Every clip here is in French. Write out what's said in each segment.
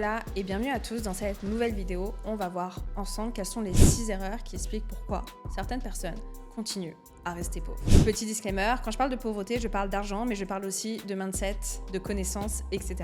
Hola et bienvenue à tous dans cette nouvelle vidéo. On va voir ensemble quelles sont les 6 erreurs qui expliquent pourquoi certaines personnes continuent à rester pauvres. Petit disclaimer, quand je parle de pauvreté, je parle d'argent, mais je parle aussi de mindset, de connaissances, etc.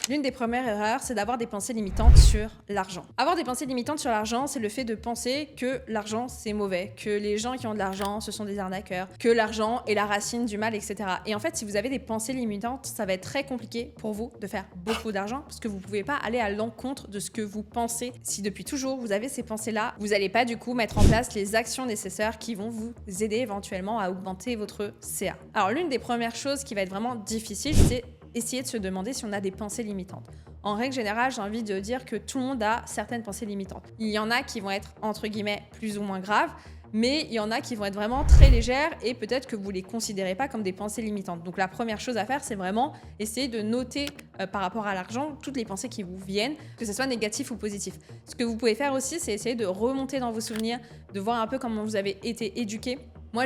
L'une des premières erreurs, c'est d'avoir des pensées limitantes sur l'argent. Avoir des pensées limitantes sur l'argent, c'est le fait de penser que l'argent, c'est mauvais, que les gens qui ont de l'argent, ce sont des arnaqueurs, que l'argent est la racine du mal, etc. Et en fait, si vous avez des pensées limitantes, ça va être très compliqué pour vous de faire beaucoup d'argent, parce que vous ne pouvez pas aller à l'encontre de ce que vous pensez. Si depuis toujours, vous avez ces pensées-là, vous n'allez pas du coup mettre en place les actions nécessaires qui vont vous aider éventuellement à augmenter votre CA. Alors l'une des premières choses qui va être vraiment difficile, c'est essayer de se demander si on a des pensées limitantes. En règle générale, j'ai envie de dire que tout le monde a certaines pensées limitantes. Il y en a qui vont être entre guillemets plus ou moins graves, mais il y en a qui vont être vraiment très légères et peut-être que vous ne les considérez pas comme des pensées limitantes. Donc la première chose à faire, c'est vraiment essayer de noter par rapport à l'argent toutes les pensées qui vous viennent, que ce soit négatif ou positif. Ce que vous pouvez faire aussi, c'est essayer de remonter dans vos souvenirs, de voir un peu comment vous avez été éduqué. Moi,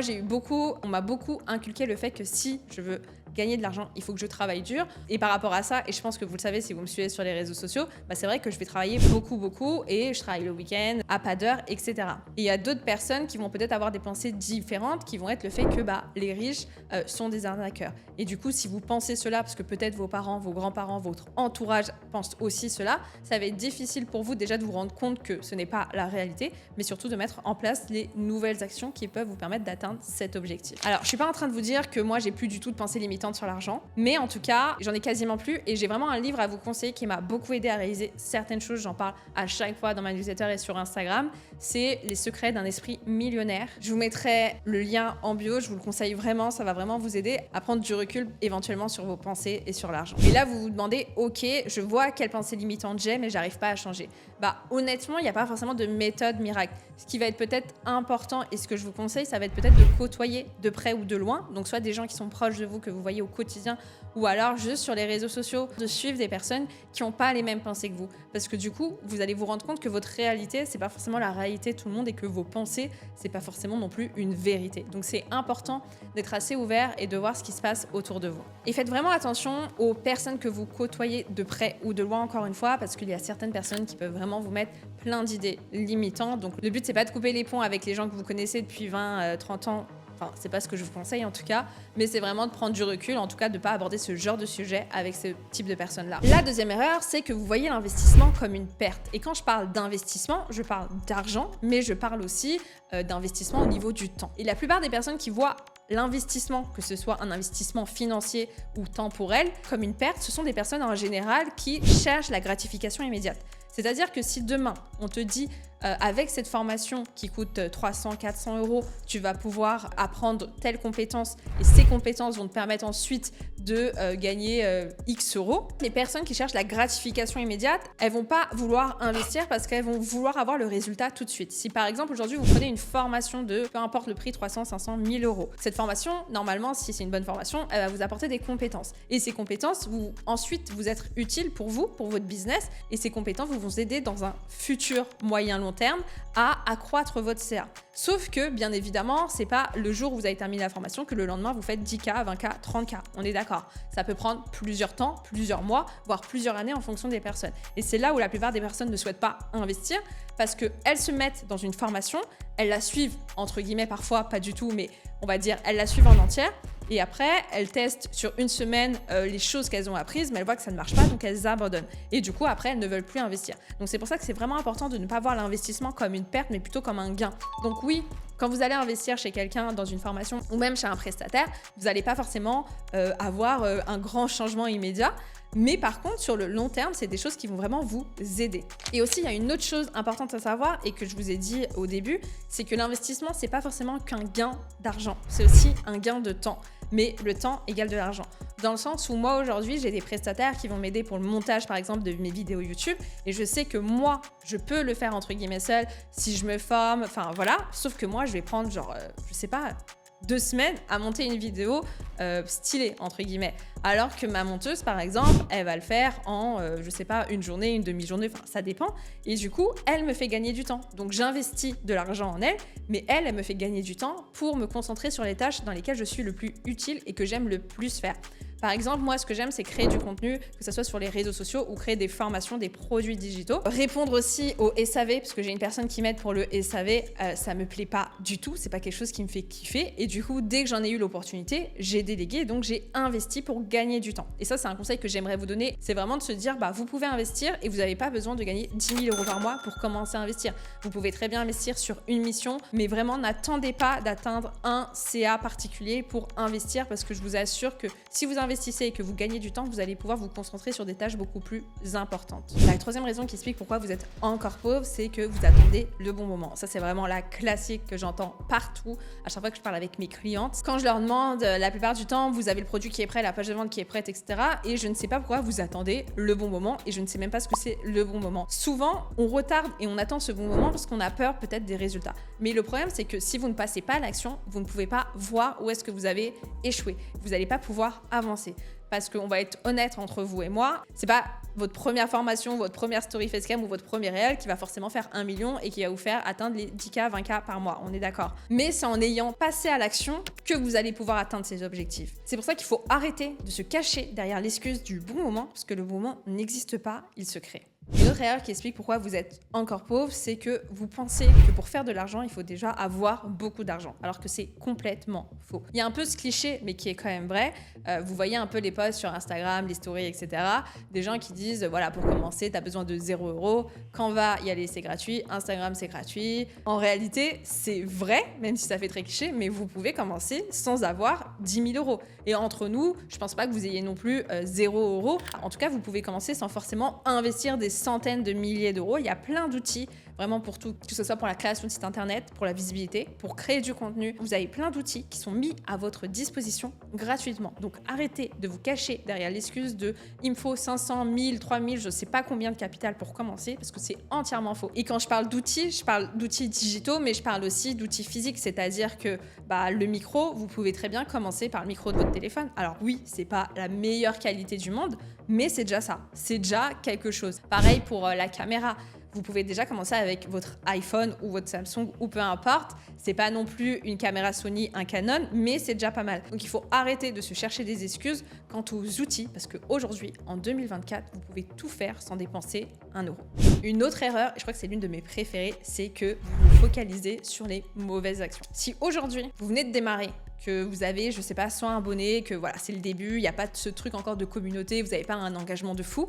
on m'a beaucoup inculqué le fait que si je veux gagner de l'argent, il faut que je travaille dur. Et par rapport à ça, et je pense que vous le savez si vous me suivez sur les réseaux sociaux, c'est vrai que je vais travailler beaucoup et je travaille le week-end, à pas d'heure, etc. Et il y a d'autres personnes qui vont peut-être avoir des pensées différentes, qui vont être le fait que les riches sont des arnaqueurs. Et du coup, si vous pensez cela, parce que peut-être vos parents, vos grands-parents, votre entourage pensent aussi cela, ça va être difficile pour vous déjà de vous rendre compte que ce n'est pas la réalité, mais surtout de mettre en place les nouvelles actions qui peuvent vous permettre d'atteindre cet objectif. Alors, je suis pas en train de vous dire que moi, j'ai plus du tout de pensées limitantes sur l'argent, mais en tout cas, j'en ai quasiment plus et j'ai vraiment un livre à vous conseiller qui m'a beaucoup aidé à réaliser certaines choses. J'en parle à chaque fois dans ma newsletter et sur Instagram. C'est Les secrets d'un esprit millionnaire. Je vous mettrai le lien en bio, je vous le conseille vraiment, ça va vraiment vous aider à prendre du recul éventuellement sur vos pensées et sur l'argent. Et là, vous vous demandez, ok, je vois quelles pensées limitantes j'ai, mais j'arrive pas à changer. Honnêtement, il n'y a pas forcément de méthode miracle. Ce qui va être peut-être important et ce que je vous conseille, ça va être peut-être de côtoyer de près ou de loin, donc soit des gens qui sont proches de vous, que vous voyez au quotidien, ou alors juste sur les réseaux sociaux, de suivre des personnes qui n'ont pas les mêmes pensées que vous. Parce que du coup, vous allez vous rendre compte que votre réalité, c'est pas forcément la réalité de tout le monde et que vos pensées, c'est pas forcément non plus une vérité. Donc c'est important d'être assez ouvert et de voir ce qui se passe autour de vous. Et faites vraiment attention aux personnes que vous côtoyez de près ou de loin, encore une fois, parce qu'il y a certaines personnes qui peuvent vraiment vous mettre plein d'idées limitantes. Donc le but, c'est pas de couper les ponts avec les gens que vous connaissez depuis 20, 30 ans. Enfin, c'est pas ce que je vous conseille en tout cas, mais c'est vraiment de prendre du recul, en tout cas de ne pas aborder ce genre de sujet avec ce type de personnes-là. La deuxième erreur, c'est que vous voyez l'investissement comme une perte. Et quand je parle d'investissement, je parle d'argent, mais je parle aussi d'investissement au niveau du temps. Et la plupart des personnes qui voient l'investissement, que ce soit un investissement financier ou temporel, comme une perte, ce sont des personnes en général qui cherchent la gratification immédiate. C'est-à-dire que si demain, on te dit avec cette formation qui coûte 300, 400 euros, tu vas pouvoir apprendre telle compétence et ces compétences vont te permettre ensuite de gagner X euros. Les personnes qui cherchent la gratification immédiate, elles vont pas vouloir investir parce qu'elles vont vouloir avoir le résultat tout de suite. Si par exemple aujourd'hui vous prenez une formation de, peu importe le prix, 300, 500, 1000 euros, cette formation, normalement, si c'est une bonne formation, elle va vous apporter des compétences. Et ces compétences vont ensuite vous être utiles pour vous, pour votre business, et ces compétences vont vous aider dans un futur moyen-long terme à accroître votre CA. Sauf que, bien évidemment, c'est pas le jour où vous avez terminé la formation que le lendemain vous faites 10K, 20K, 30K. On est d'accord. Ça peut prendre plusieurs temps, plusieurs mois, voire plusieurs années en fonction des personnes. Et c'est là où la plupart des personnes ne souhaitent pas investir parce qu'elles se mettent dans une formation, elles la suivent, entre guillemets, parfois pas du tout, mais on va dire elles la suivent en entière. Et après, elles testent sur une semaine les choses qu'elles ont apprises, mais elles voient que ça ne marche pas, donc elles abandonnent. Et du coup, après, elles ne veulent plus investir. Donc c'est pour ça que c'est vraiment important de ne pas voir l'investissement comme une perte, mais plutôt comme un gain. Donc oui, quand vous allez investir chez quelqu'un dans une formation ou même chez un prestataire, vous n'allez pas forcément avoir un grand changement immédiat. Mais par contre, sur le long terme, c'est des choses qui vont vraiment vous aider. Et aussi, il y a une autre chose importante à savoir et que je vous ai dit au début, c'est que l'investissement, c'est pas forcément qu'un gain d'argent. C'est aussi un gain de temps. Mais le temps égale de l'argent. Dans le sens où moi, aujourd'hui, j'ai des prestataires qui vont m'aider pour le montage, par exemple, de mes vidéos YouTube. Et je sais que moi, je peux le faire, entre guillemets, seule, si je me forme, enfin voilà. Sauf que moi, je vais prendre je sais pas, 2 semaines à monter une vidéo stylée, entre guillemets. Alors que ma monteuse, par exemple, elle va le faire en, je sais pas, une journée, une demi-journée, enfin, ça dépend. Et du coup, elle me fait gagner du temps. Donc, j'investis de l'argent en elle, mais elle me fait gagner du temps pour me concentrer sur les tâches dans lesquelles je suis le plus utile et que j'aime le plus faire. Par exemple, moi, ce que j'aime, c'est créer du contenu, que ce soit sur les réseaux sociaux ou créer des formations, des produits digitaux. Répondre aussi au SAV, parce que j'ai une personne qui m'aide pour le SAV, ça me plaît pas du tout, c'est pas quelque chose qui me fait kiffer. Et du coup, dès que j'en ai eu l'opportunité, j'ai délégué, donc j'ai investi pour gagner du temps. Et ça, c'est un conseil que j'aimerais vous donner, c'est vraiment de se dire, vous pouvez investir et vous n'avez pas besoin de gagner 10 000 euros par mois pour commencer à investir. Vous pouvez très bien investir sur une mission, mais vraiment n'attendez pas d'atteindre un CA particulier pour investir, parce que je vous assure que si vous investissez et que vous gagnez du temps, vous allez pouvoir vous concentrer sur des tâches beaucoup plus importantes. La troisième raison qui explique pourquoi vous êtes encore pauvre, c'est que vous attendez le bon moment. Ça, c'est vraiment la classique que j'entends partout à chaque fois que je parle avec mes clientes. Quand je leur demande, la plupart du temps, vous avez le produit qui est prêt, la page de vente qui est prête, etc. Et je ne sais pas pourquoi vous attendez le bon moment et je ne sais même pas ce que c'est le bon moment. Souvent, on retarde et on attend ce bon moment parce qu'on a peur peut-être des résultats. Mais le problème, c'est que si vous ne passez pas à l'action, vous ne pouvez pas voir où est-ce que vous avez échoué. Vous n'allez pas pouvoir avancer. Parce qu'on va être honnête entre vous et moi, c'est pas votre première formation, votre première story facecam ou votre premier réel qui va forcément faire 1 million et qui va vous faire atteindre les 10K, 20K par mois, on est d'accord. Mais c'est en ayant passé à l'action que vous allez pouvoir atteindre ces objectifs. C'est pour ça qu'il faut arrêter de se cacher derrière l'excuse du bon moment, parce que le bon moment n'existe pas, il se crée. Une autre erreur qui explique pourquoi vous êtes encore pauvre, c'est que vous pensez que pour faire de l'argent, il faut déjà avoir beaucoup d'argent, alors que c'est complètement faux. Il y a un peu ce cliché, mais qui est quand même vrai. Vous voyez un peu les posts sur Instagram, les stories, etc. Des gens qui disent, voilà, pour commencer, tu as besoin de 0 €. Canva, y aller, c'est gratuit. Instagram, c'est gratuit. En réalité, c'est vrai, même si ça fait très cliché, mais vous pouvez commencer sans avoir 10 000 €. Et entre nous, je pense pas que vous ayez non plus 0 €. En tout cas, vous pouvez commencer sans forcément investir des centaines de milliers d'euros. Il y a plein d'outils vraiment pour tout, que ce soit pour la création de site internet, pour la visibilité, pour créer du contenu. Vous avez plein d'outils qui sont mis à votre disposition gratuitement. Donc arrêtez de vous cacher derrière l'excuse de il me faut 500, 1000, 3000, je sais pas combien de capital pour commencer, parce que c'est entièrement faux. Et quand je parle d'outils, je parle d'outils digitaux, mais je parle aussi d'outils physiques, c'est-à-dire que le micro, vous pouvez très bien commencer par le micro de votre téléphone. Alors oui, c'est pas la meilleure qualité du monde, mais c'est déjà ça. C'est déjà quelque chose. Pareil pour la caméra. Vous pouvez déjà commencer avec votre iPhone ou votre Samsung ou peu importe. C'est pas non plus une caméra Sony, un Canon, mais c'est déjà pas mal. Donc il faut arrêter de se chercher des excuses quant aux outils, parce qu'aujourd'hui, en 2024, vous pouvez tout faire sans dépenser 1 €. Une autre erreur, et je crois que c'est l'une de mes préférées, c'est que vous vous focalisez sur les mauvaises actions. Si aujourd'hui, vous venez de démarrer, que vous avez, je sais pas, 100 abonnés, que voilà, c'est le début, il n'y a pas ce truc encore de communauté, vous n'avez pas un engagement de fou,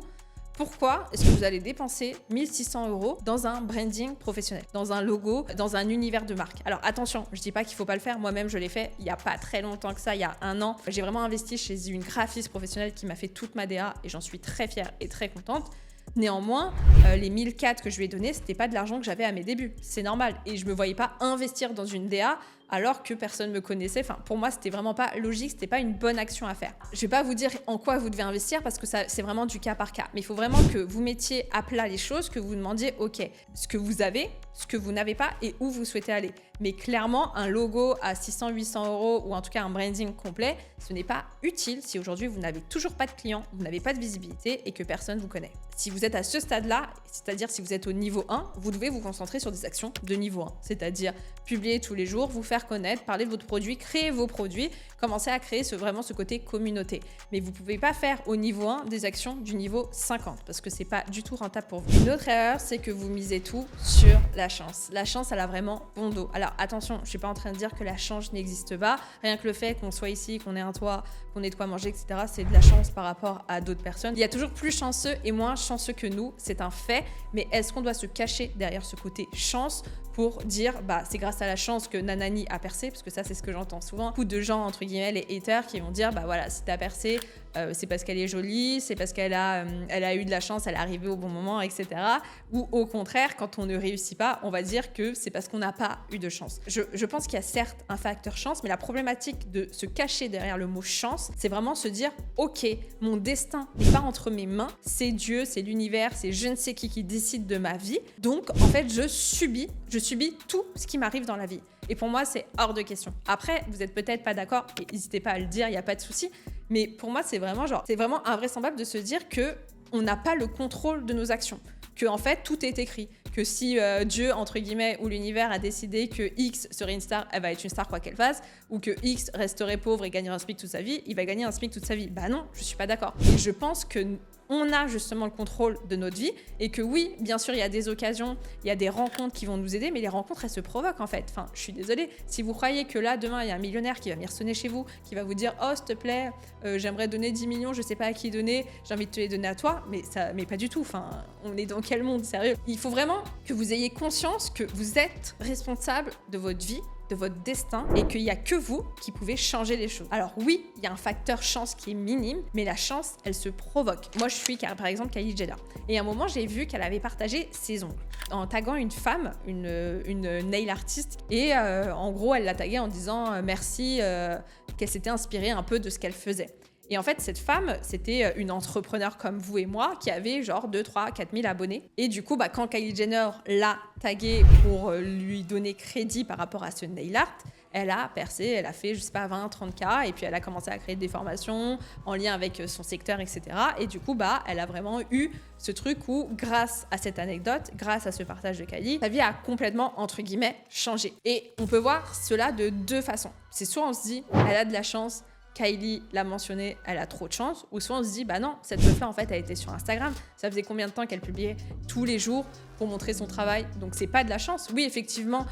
pourquoi est-ce que vous allez dépenser 1 600 € dans un branding professionnel, dans un logo, dans un univers de marque? Alors attention, je dis pas qu'il faut pas le faire. Moi-même, je l'ai fait il y a pas très longtemps que ça, il y a 1 an. J'ai vraiment investi chez une graphiste professionnelle qui m'a fait toute ma DA et j'en suis très fière et très contente. Néanmoins, les 1004 que je lui ai donnés, c'était pas de l'argent que j'avais à mes débuts. C'est normal. Et je me voyais pas investir dans une DA alors que personne me connaissait. Enfin, pour moi, c'était vraiment pas logique, c'était pas une bonne action à faire. Je vais pas vous dire en quoi vous devez investir parce que ça, c'est vraiment du cas par cas. Mais il faut vraiment que vous mettiez à plat les choses, que vous demandiez, ok, ce que vous avez, ce que vous n'avez pas et où vous souhaitez aller. Mais clairement, un logo à 600, 800 € ou en tout cas un branding complet, ce n'est pas utile si aujourd'hui vous n'avez toujours pas de clients, vous n'avez pas de visibilité et que personne vous connaît. Si vous êtes à ce stade-là, c'est-à-dire si vous êtes au niveau 1, vous devez vous concentrer sur des actions de niveau 1, c'est-à-dire publier tous les jours, vous faire connaître, parler de votre produit, créer vos produits, commencer à créer vraiment ce côté communauté. Mais vous ne pouvez pas faire au niveau 1 des actions du niveau 50 parce que c'est pas du tout rentable pour vous. Une autre erreur, c'est que vous misez tout sur la chance. La chance, elle a vraiment bon dos. Alors attention, je suis pas en train de dire que la chance n'existe pas. Rien que le fait qu'on soit ici, qu'on ait un toit, qu'on ait de quoi manger, etc., c'est de la chance par rapport à d'autres personnes. Il y a toujours plus chanceux et moins chanceux que nous, c'est un fait. Mais est-ce qu'on doit se cacher derrière ce côté chance pour dire c'est grâce à la chance que Nanani a percé, parce que ça c'est ce que j'entends souvent. Beaucoup de gens entre guillemets les haters qui vont dire voilà, si t'as percé c'est parce qu'elle est jolie, c'est parce qu'elle a eu de la chance, elle est arrivée au bon moment, etc. Ou au contraire, quand on ne réussit pas, on va dire que c'est parce qu'on n'a pas eu de chance. Je pense qu'il y a certes un facteur chance, mais la problématique de se cacher derrière le mot chance, c'est vraiment se dire ok, mon destin n'est pas entre mes mains, c'est Dieu, c'est l'univers, c'est je ne sais qui décide de ma vie. Donc en fait je subis tout ce qui m'arrive dans la vie. Et pour moi, c'est hors de question. Après, vous êtes peut-être pas d'accord, et n'hésitez pas à le dire, il n'y a pas de souci. Mais pour moi, c'est vraiment invraisemblable de se dire que on n'a pas le contrôle de nos actions. que en fait tout est écrit, que si Dieu entre guillemets ou l'univers a décidé que X serait une star, elle va être une star quoi qu'elle fasse, ou que X resterait pauvre et gagnerait un SMIC toute sa vie, il va gagner un SMIC toute sa vie. Bah non, je suis pas d'accord. Et je pense que on a justement le contrôle de notre vie et que oui, bien sûr, il y a des occasions, il y a des rencontres qui vont nous aider, mais les rencontres, elles se provoquent en fait. Enfin, je suis désolée. Si vous croyez que là, demain, il y a un millionnaire qui va venir sonner chez vous, qui va vous dire « Oh, s'il te plaît, j'aimerais donner 10 millions, je sais pas à qui donner, j'ai envie de te les donner à toi », mais pas du tout. Enfin, on est dans quel monde, sérieux? Il faut vraiment que vous ayez conscience que vous êtes responsable de votre vie, de votre destin et qu'il n'y a que vous qui pouvez changer les choses. Alors oui, il y a un facteur chance qui est minime, mais la chance, elle se provoque. Moi, je suis par exemple Kylie Jenner. Et à un moment, j'ai vu qu'elle avait partagé ses ongles en taguant une femme, une nail artiste. Et en gros, elle l'a taguée en disant merci, qu'elle s'était inspirée un peu de ce qu'elle faisait. Et en fait, cette femme, c'était une entrepreneur comme vous et moi qui avait genre 2, 3, 4 000 abonnés. Et du coup, quand Kylie Jenner l'a taguée pour lui donner crédit par rapport à ce nail art, elle a percé, elle a fait, je sais pas, 20, 30K, et puis elle a commencé à créer des formations en lien avec son secteur, etc. Et du coup, elle a vraiment eu ce truc où, grâce à cette anecdote, grâce à ce partage de Kylie, sa vie a complètement, entre guillemets, changé. Et on peut voir cela de deux façons. C'est soit on se dit, elle a de la chance, Kylie l'a mentionné, elle a trop de chance, ou soit on se dit, bah non, cette meuf-là, en fait, elle était sur Instagram. Ça faisait combien de temps qu'elle publiait tous les jours pour montrer son travail? Donc, c'est pas de la chance. Oui, effectivement,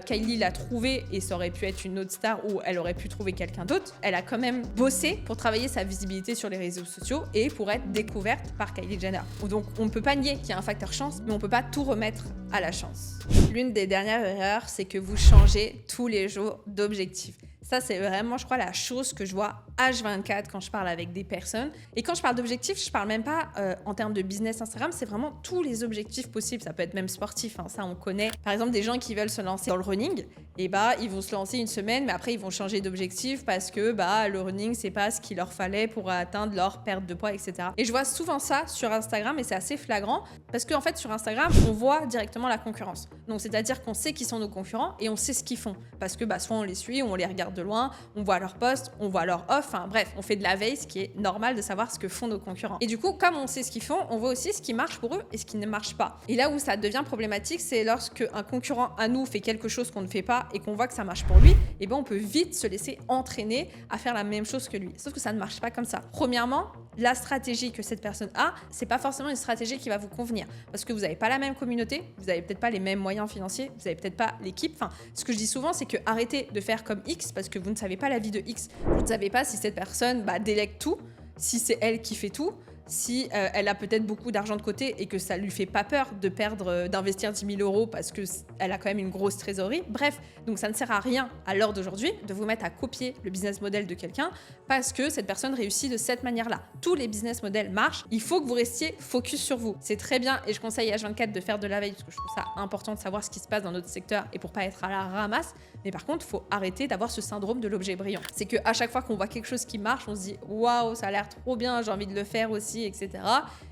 Kylie l'a trouvé et ça aurait pu être une autre star ou elle aurait pu trouver quelqu'un d'autre. Elle a quand même bossé pour travailler sa visibilité sur les réseaux sociaux et pour être découverte par Kylie Jenner. Donc, on ne peut pas nier qu'il y a un facteur chance, mais on peut pas tout remettre à la chance. L'une des dernières erreurs, c'est que vous changez tous les jours d'objectif. Ça, c'est vraiment, je crois, la chose que je vois H24 quand je parle avec des personnes. Et quand je parle d'objectifs, je parle même pas en termes de business Instagram, c'est vraiment tous les objectifs possibles. Ça peut être même sportif, hein, ça on connaît. Par exemple, des gens qui veulent se lancer dans le running, et ils vont se lancer une semaine, mais après ils vont changer d'objectif parce que le running, c'est pas ce qu'il leur fallait pour atteindre leur perte de poids, etc. Et je vois souvent ça sur Instagram et c'est assez flagrant parce qu'en fait, sur Instagram, on voit directement la concurrence. Donc, c'est-à-dire qu'on sait qui sont nos concurrents et on sait ce qu'ils font. Parce que soit on les suit, on les regarde de loin, on voit leurs posts, on voit leurs offres, enfin bref, on fait de la veille, ce qui est normal de savoir ce que font nos concurrents. Et du coup, comme on sait ce qu'ils font, on voit aussi ce qui marche pour eux et ce qui ne marche pas. Et là où ça devient problématique, c'est lorsque un concurrent à nous fait quelque chose qu'on ne fait pas et qu'on voit que ça marche pour lui, et on peut vite se laisser entraîner à faire la même chose que lui. Sauf que ça ne marche pas comme ça. Premièrement, la stratégie que cette personne a, c'est pas forcément une stratégie qui va vous convenir parce que vous n'avez pas la même communauté, vous n'avez peut-être pas les mêmes moyens financiers, vous n'avez peut-être pas l'équipe. Enfin, ce que je dis souvent, c'est que arrêtez de faire comme X parce que vous ne savez pas la vie de X. Vous ne savez pas si cette personne délègue tout, si c'est elle qui fait tout, si elle a peut-être beaucoup d'argent de côté et que ça lui fait pas peur de perdre, d'investir 10 000 euros parce qu'elle a quand même une grosse trésorerie. Bref, donc ça ne sert à rien à l'heure d'aujourd'hui de vous mettre à copier le business model de quelqu'un parce que cette personne réussit de cette manière-là. Tous les business models marchent, il faut que vous restiez focus sur vous. C'est très bien et je conseille à H24 de faire de la veille parce que je trouve ça important de savoir ce qui se passe dans notre secteur et pour pas être à la ramasse. Mais par contre, il faut arrêter d'avoir ce syndrome de l'objet brillant. C'est qu'à chaque fois qu'on voit quelque chose qui marche, on se dit « Waouh, ça a l'air trop bien, j'ai envie de le faire aussi », etc.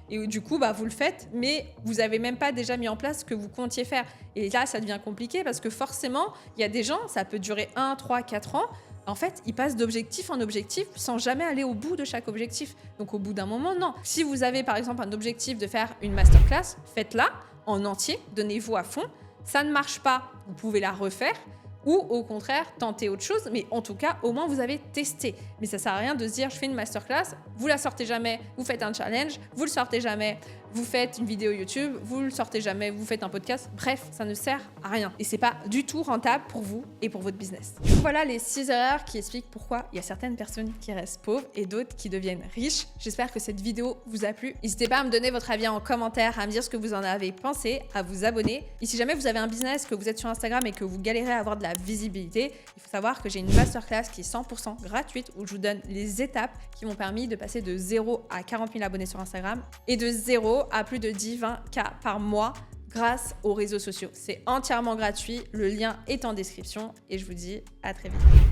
Et du coup, vous le faites, mais vous n'avez même pas déjà mis en place ce que vous comptiez faire. Et là, ça devient compliqué parce que forcément, il y a des gens, ça peut durer 1, 3, 4 ans. En fait, ils passent d'objectif en objectif sans jamais aller au bout de chaque objectif. Donc, au bout d'un moment, non. Si vous avez, par exemple, un objectif de faire une masterclass, faites-la en entier, donnez-vous à fond. Ça ne marche pas, vous pouvez la refaire. Ou au contraire, tenter autre chose, mais en tout cas, au moins vous avez testé. Mais ça sert à rien de se dire, je fais une masterclass, vous la sortez jamais, vous faites un challenge, vous le sortez jamais, vous faites une vidéo YouTube, vous le sortez jamais, vous faites un podcast. Bref, ça ne sert à rien. Et c'est pas du tout rentable pour vous et pour votre business. Voilà les 6 erreurs qui expliquent pourquoi il y a certaines personnes qui restent pauvres et d'autres qui deviennent riches. J'espère que cette vidéo vous a plu. N'hésitez pas à me donner votre avis en commentaire, à me dire ce que vous en avez pensé, à vous abonner. Et si jamais vous avez un business, que vous êtes sur Instagram et que vous galérez à avoir de la visibilité, il faut savoir que j'ai une masterclass qui est 100% gratuite où je vous donne les étapes qui m'ont permis de passer de 0 à 40 000 abonnés sur Instagram et de 0 à plus de 10-20K par mois grâce aux réseaux sociaux. C'est entièrement gratuit, le lien est en description et je vous dis à très vite.